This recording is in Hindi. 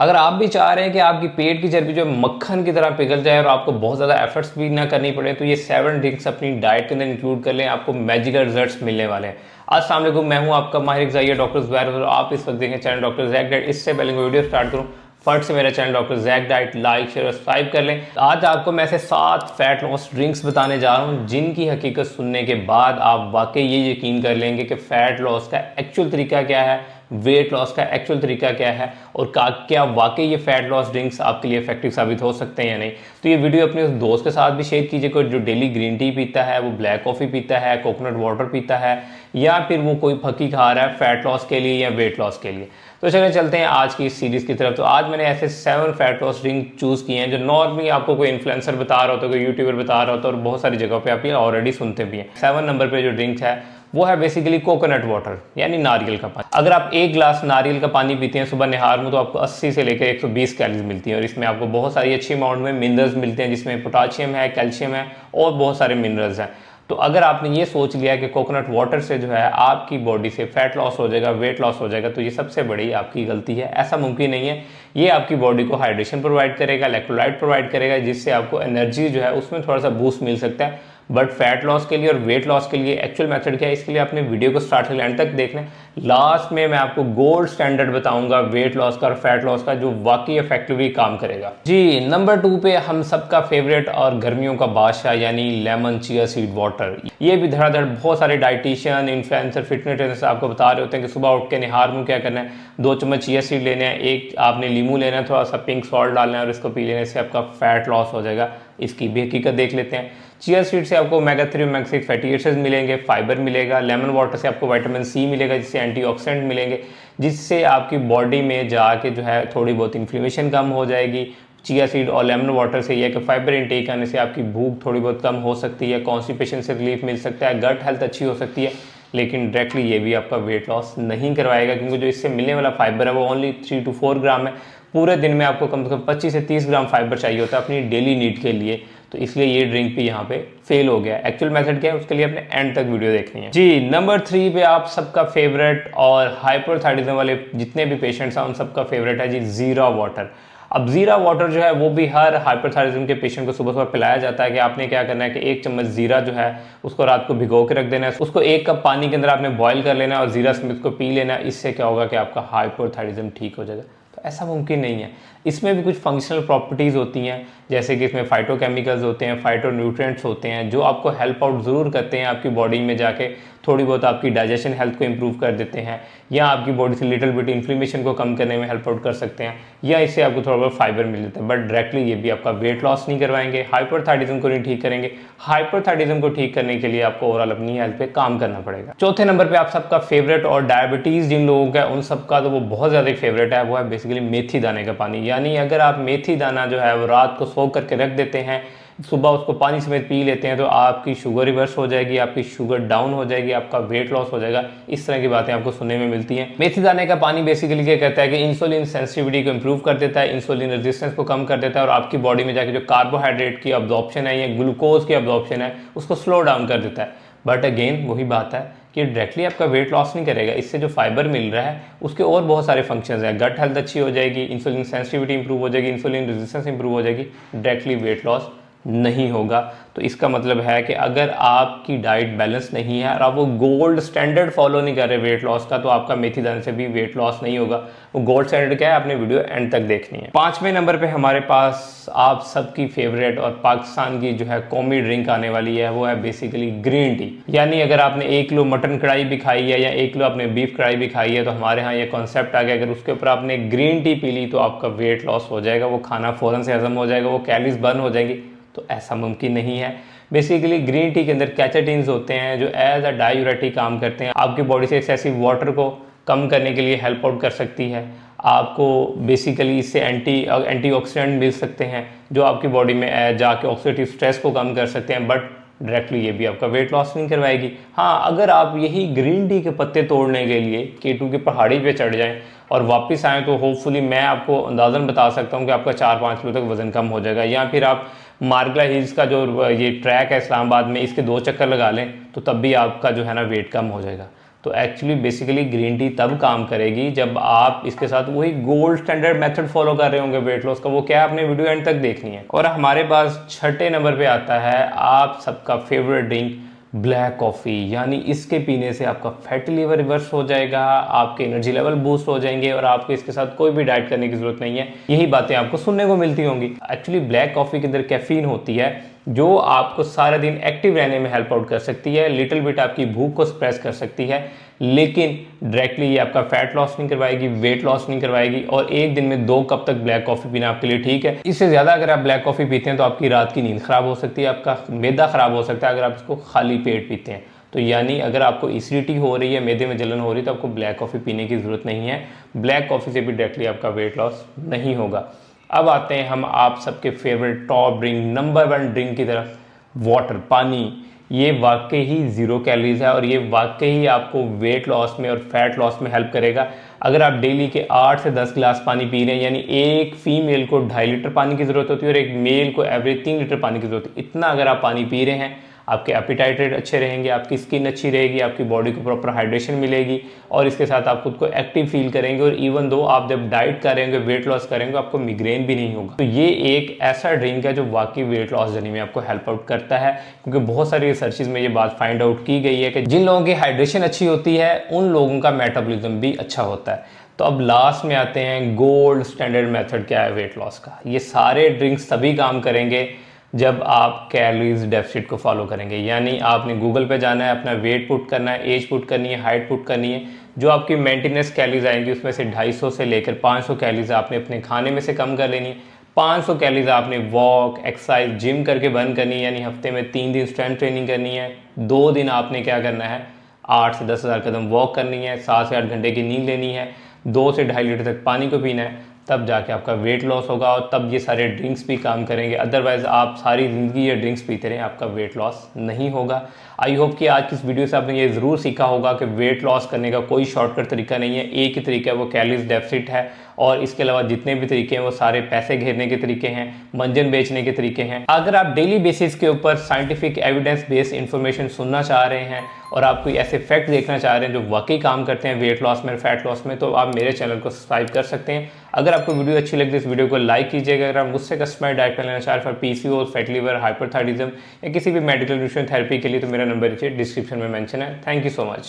अगर आप भी चाह रहे हैं कि आपकी पेट की चर्बी जो मक्खन की तरह पिघल जाए और आपको बहुत ज़्यादा एफर्ट्स भी ना करनी पड़े, तो ये 7 ड्रिंक्स अपनी डाइट के अंदर इंक्लूड कर लें, आपको मैजिकल रिजल्ट्स मिलने वाले हैं। अस्सलाम वालेकुम, मैं हूं आपका माहिर ग़िज़ाई डॉक्टर ज़ुबैर और आप इस वक्त देखें चैनल डॉक्टर ज़ैक डाइट। इससे पहले मैं वीडियो स्टार्ट करूं, फट से मेरा चैनल डॉक्टर ज़ैक डाइट लाइक शेयर और सब्सक्राइब कर लें। आज आपको मैं ऐसे 7 फैट लॉस ड्रिंक्स बताने जा रहा हूं जिनकी हकीकत सुनने के बाद आप वाकई ये यकीन कर लेंगे कि फ़ैट लॉस का एक्चुअल तरीका क्या है, वेट लॉस का एक्चुअल तरीका क्या है और क्या वाकई ये फैट लॉस ड्रिंक्स आपके लिए इफेक्टिव साबित हो सकते हैं या नहीं। तो ये वीडियो अपने उस दोस्त के साथ भी शेयर कीजिए कोई जो डेली ग्रीन टी पीता है, वो ब्लैक कॉफ़ी पीता है, कोकोनट वाटर पीता है, या फिर वो कोई फकी खा रहा है फैट लॉस के लिए या वेट लॉस के लिए। तो चलिए चलते हैं आज की इस सीरीज़ की तरफ। तो आज मैंने ऐसे 7 फैट लॉस ड्रिंक चूज़ किए हैं जो नॉर्मली आपको कोई इन्फ्लुएंसर बता रहा होता है, कोई यूट्यूबर बता रहा होता है और बहुत सारी जगहों पे आप ये ऑलरेडी सुनते भी हैं। 7 नंबर पे जो ड्रिंक है वो है बेसिकली कोकोनट वाटर, यानी नारियल का पानी। अगर आप एक गिलास नारियल का पानी पीते हैं सुबह निहार में, तो आपको 80 से लेकर 120 कैलोरीज मिलती है और इसमें आपको बहुत सारी अच्छी अमाउंट में मिनरल्स मिलते हैं, जिसमें पोटाशियम है, कैल्शियम है और बहुत सारे मिनरल्स हैं। तो अगर आपने ये सोच लिया कि कोकोनट वाटर से जो है आपकी बॉडी से फैट लॉस हो जाएगा, वेट लॉस हो जाएगा, तो ये सबसे बड़ी आपकी गलती है। ऐसा मुमकिन नहीं है। ये आपकी बॉडी को हाइड्रेशन प्रोवाइड करेगा, इलेक्ट्रोलाइट प्रोवाइड करेगा, जिससे आपको एनर्जी जो है उसमें थोड़ा सा बूस्ट मिल सकता है। बट फैट लॉस के लिए और वेट लॉस के लिए एक्चुअल मेथड क्या है, इसके लिए आपने वीडियो को स्टार्ट से एंड तक देखना है। लास्ट में मैं आपको गोल्ड स्टैंडर्ड बताऊंगा वेट लॉस का और फैट लॉस का, जो वाकई इफेक्टिवली काम करेगा। जी, नंबर 2 पे हम सबका फेवरेट और गर्मियों का बादशाह यानी लेमन चिया सीड वाटर। ये भी धड़ाधड़ बहुत सारे डाइटिशियन, इन्फ्लुएंसर, फिटनेस ट्रेनर्स आपको बता रहे होते हैं कि सुबह उठ के निहार में क्या करना है, 2 चम्मच चिया सीड लेने हैं, एक आपने लीमू लेना है, थोड़ा सा पिंक सॉल्ट डालना है और इसको पी लेने से आपका फैट लॉस हो जाएगा। इसकी भी हकीकत देख लेते हैं। चिया सीड से आपको ओमेगा 3 ओमेगा 6 फैटी एसिड्स मिलेंगे, फाइबर मिलेगा। लेमन वाटर से आपको विटामिन सी मिलेगा, जिससे एंटीऑक्सीडेंट मिलेंगे, जिससे आपकी बॉडी में जाके जो है थोड़ी बहुत इन्फ्लेमेशन कम हो जाएगी। चिया सीड और लेमन वाटर से यह है कि फाइबर इंटेक आने से आपकी भूख थोड़ी बहुत कम हो सकती है, कॉन्स्टिपेशन से रिलीफ मिल सकता है, गट हेल्थ अच्छी हो सकती है। लेकिन डायरेक्टली ये भी आपका वेट लॉस नहीं करवाएगा, क्योंकि जो इससे मिलने वाला फाइबर है वो ओनली 3 to 4 ग्राम है। पूरे दिन में आपको कम से कम 25 से 30 ग्राम फाइबर चाहिए होता है अपनी डेली नीड के लिए। तो इसलिए ये ड्रिंक भी यहाँ पे फेल हो गया। एक्चुअल मेथड क्या है उसके लिए अपने एंड तक वीडियो देखनी है। जी, नंबर 3 पे आप सबका फेवरेट और हाइपोथायराइडिज्म वाले जितने भी पेशेंट्स हैं उन सबका फेवरेट है जी जीरा वाटर। अब जीरा वाटर जो है वो भी हर हाइपोथायराइडिज्म के पेशेंट को सुबह सुबह पिलाया जाता है कि आपने क्या करना है कि 1 चम्मच जीरा जो है उसको रात को भिगो के रख देना है, उसको 1 कप पानी के अंदर आपने बॉयल कर लेना है और जीरा स्मिथ को पी लेना है। इससे क्या होगा कि आपका हाइपोथायराइडिज्म ठीक हो जाएगा। तो ऐसा मुमकिन नहीं है। इसमें भी कुछ फंक्शनल प्रॉपर्टीज़ होती हैं, जैसे कि इसमें फाइटोकेमिकल्स होते हैं, फाइटोन्यूट्रिएंट्स होते हैं, जो आपको हेल्प आउट ज़रूर करते हैं आपकी बॉडी में जाके, थोड़ी बहुत आपकी डाइजेशन हेल्थ को इंप्रूव कर देते हैं, या आपकी बॉडी से लिटिल बिट इन्फ्लेमेशन को कम करने में हेल्प आउट कर सकते हैं, या इससे आपको थोड़ा बहुत फाइबर मिल जाता है। बट डायरेक्टली ये भी आपका वेट लॉस नहीं करवाएंगे, हाइपोथायराइडिज्म को नहीं ठीक करेंगे। हाइपोथायराइडिज्म को ठीक करने के लिए आपको ओवरऑल अपनी हेल्थ पे काम करना पड़ेगा। चौथे नंबर पे आप सबका फेवरेट और डायबिटीज़ जिन लोगों का उन सबका तो वो बहुत ज़्यादा फेवरेट है, वो है बेसिकली मेथी दाने का पानी। यानी अगर आप मेथी दाना जो है वो रात को सोख करके रख देते हैं, सुबह उसको पानी समेत पी लेते हैं, तो आपकी शुगर रिवर्स हो जाएगी, आपकी शुगर डाउन हो जाएगी, आपका वेट लॉस हो जाएगा। इस तरह की बातें आपको सुनने में मिलती हैं। मेथी दाने का पानी बेसिकली क्या कहता है कि इंसुलिन सेंसिटिविटी को इंप्रूव कर देता है, इंसुलिन रेजिस्टेंस को कम कर देता है और आपकी बॉडी में जाके जो कार्बोहाइड्रेट की अब्जॉर्प्शन है या ग्लूकोज की अब्जॉर्प्शन है उसको स्लो डाउन कर देता है। बट अगेन वही बात है कि डायरेक्टली आपका वेट लॉस नहीं करेगा। इससे जो फाइबर मिल रहा है उसके और बहुत सारे फंक्शंस हैं। गट हेल्थ अच्छी हो जाएगी, इंसुलिन सेंसिटिविटी इंप्रूव हो जाएगी, इंसुलिन रेजिस्टेंस इंप्रूव हो जाएगी, डायरेक्टली वेट लॉस नहीं होगा। तो इसका मतलब है कि अगर आपकी डाइट बैलेंस नहीं है और आप वो गोल्ड स्टैंडर्ड फॉलो नहीं कर रहे वेट लॉस का, तो आपका मेथी दाने से भी वेट लॉस नहीं होगा। वो गोल्ड स्टैंडर्ड क्या है आपने वीडियो एंड तक देखनी है। 5वें नंबर पे हमारे पास आप सबकी फेवरेट और पाकिस्तान की जो है कौमी ड्रिंक आने वाली है, वो है बेसिकली ग्रीन टी। यानी अगर आपने 1 किलो मटन कढ़ाई भी खाई है या 1 किलो आपने बीफ कढ़ाई भी खाई है, तो हमारे यहाँ ये कॉन्सेप्ट आ गया अगर उसके ऊपर आपने ग्रीन टी पी ली तो आपका वेट लॉस हो जाएगा, वो खाना फ़ौरन से हजम हो जाएगा, वो कैलोरीज बर्न हो जाएंगी। तो ऐसा मुमकिन नहीं है। बेसिकली ग्रीन टी के अंदर कैचेटिन्स होते हैं जो एज अ डायूरेटिक काम करते हैं, आपकी बॉडी से एक्सेसिव वाटर को कम करने के लिए हेल्प आउट कर सकती है। आपको बेसिकली इससे एंटीऑक्सीडेंट मिल सकते हैं जो आपकी बॉडी में जाके ऑक्सीडेटिव स्ट्रेस को कम कर सकते हैं। बट डायरेक्टली ये भी आपका वेट लॉस नहीं करवाएगी। हाँ, अगर आप यही ग्रीन टी के पत्ते तोड़ने के लिए K2 की पहाड़ी पे चढ़ जाएं और वापस आएँ, तो होपफुली मैं आपको अंदाज़न बता सकता हूँ कि आपका 4-5 किलो तक वज़न कम हो जाएगा। या फिर आप मार्गला हिल्स का जो ये ट्रैक है इस्लामाबाद में, इसके 2 चक्कर लगा लें तो तब भी आपका जो है ना वेट कम हो जाएगा। तो एक्चुअली बेसिकली ग्रीन टी तब काम करेगी जब आप इसके साथ वही गोल्ड स्टैंडर्ड मेथड फॉलो कर रहे होंगे वेट लॉस का। वो क्या है, आपने वीडियो एंड तक देखनी है। और हमारे पास छठे नंबर पे आता है आप सबका फेवरेट ड्रिंक ब्लैक कॉफ़ी। यानी इसके पीने से आपका फैटी लीवर रिवर्स हो जाएगा, आपके एनर्जी लेवल बूस्ट हो जाएंगे और आपको इसके साथ कोई भी डाइट करने की जरूरत नहीं है। यही बातें आपको सुनने को मिलती होंगी। एक्चुअली ब्लैक कॉफ़ी के अंदर कैफीन होती है जो आपको सारा दिन एक्टिव रहने में हेल्प आउट कर सकती है, लिटिल बिट आपकी भूख को सप्रेस कर सकती है, लेकिन डायरेक्टली ये आपका फैट लॉस नहीं करवाएगी, वेट लॉस नहीं करवाएगी। और एक दिन में 2 कप तक ब्लैक कॉफ़ी पीना आपके लिए ठीक है। इससे ज़्यादा अगर आप ब्लैक कॉफ़ी पीते हैं तो आपकी रात की नींद खराब हो सकती है, आपका मैदा खराब हो सकता है अगर आप इसको खाली पेट पीते हैं। तो यानी अगर आपको एसिडिटी हो रही है, मैदे में जलन हो रही है, तो आपको ब्लैक कॉफ़ी पीने की ज़रूरत नहीं है। ब्लैक कॉफ़ी से भी डायरेक्टली आपका वेट लॉस नहीं होगा। अब आते हैं हम आप सबके favourite top drink, number 1 drink की तरफ, वाटर, पानी। ये वाकई ही 0 कैलोरीज है और ये वाकई ही आपको वेट लॉस में और फैट लॉस में हेल्प करेगा। अगर आप डेली के 8 से 10 गिलास पानी पी रहे हैं, यानी एक फीमेल को 2.5 लीटर पानी की ज़रूरत होती है और एक मेल को एवरेज 3 लीटर पानी की ज़रूरत है, इतना अगर आप पानी पी रहे हैं, आपके एपिटाइट रेट अच्छे रहेंगे, आपकी स्किन अच्छी रहेगी, आपकी बॉडी को प्रॉपर हाइड्रेशन मिलेगी और इसके साथ आप खुद को एक्टिव फील करेंगे। और इवन दो आप जब डाइट करेंगे, वेट लॉस करेंगे, आपको मिग्रेन भी नहीं होगा। तो ये एक ऐसा ड्रिंक है जो वाकई वेट लॉस जर्नी में आपको हेल्प आउट करता है, क्योंकि बहुत सारी रिसर्चेज में ये बात फाइंड आउट की गई है कि जिन लोगों की हाइड्रेशन अच्छी होती है उन लोगों का मेटाबॉलिज्म भी अच्छा होता है। तो अब लास्ट में आते हैं गोल्ड स्टैंडर्ड मेथड क्या है वेट लॉस का। ये सारे ड्रिंक्स तभी काम करेंगे जब आप कैलोरीज डेफिसिट को फॉलो करेंगे। यानी आपने गूगल पे जाना है, अपना वेट पुट करना है, एज पुट करनी है, हाइट पुट करनी है, जो आपकी मेंटेनेंस कैलोरीज आएंगी उसमें से 250 से लेकर 500 कैलोरीज आपने अपने खाने में से कम कर लेनी है। 500 कैलोरीज आपने वॉक, एक्सरसाइज, जिम करके बर्न करनी है। यानी हफ्ते में 3 दिन स्ट्रेंथ ट्रेनिंग करनी है, 2 दिन आपने क्या करना है, 8 से 10 हज़ार कदम वॉक करनी है, 7 से 8 घंटे की नींद लेनी है, 2 से 2.5 लीटर तक पानी को पीना है। तब जाके आपका वेट लॉस होगा और तब ये सारे ड्रिंक्स भी काम करेंगे। अदरवाइज आप सारी ज़िंदगी ये ड्रिंक्स पीते रहें, आपका वेट लॉस नहीं होगा। आई होप कि आज की इस वीडियो से आपने ये ज़रूर सीखा होगा कि वेट लॉस करने का कोई शॉर्टकट तरीका नहीं है, एक ही तरीका है, वो कैलोरीज डेफिसिट है। और इसके अलावा जितने भी तरीके हैं वो सारे पैसे घेरने के तरीके हैं, मंजन बेचने के तरीके हैं। अगर आप डेली बेसिस के ऊपर साइंटिफिक एविडेंस बेस्ड इंफॉर्मेशन सुनना चाह रहे हैं और आप कोई ऐसे फैक्ट देखना चाह रहे हैं जो वाकई काम करते हैं वेट लॉस में, फैट लॉस में, तो आप मेरे चैनल को सब्सक्राइब कर सकते हैं। अगर आपको वीडियो अच्छी लगी तो इस वीडियो को लाइक कीजिएगा। अगर आप मुझसे कस्टमाइज्ड डाइट प्लान लेना चाह रहे हैं for PCOS, fatty liver, hyperthyroidism या किसी भी मेडिकल न्यूट्रिशन थेरेपी के लिए, तो मेरा नंबर नीचे डिस्क्रिप्शन में मेंशन है। Thank you so much.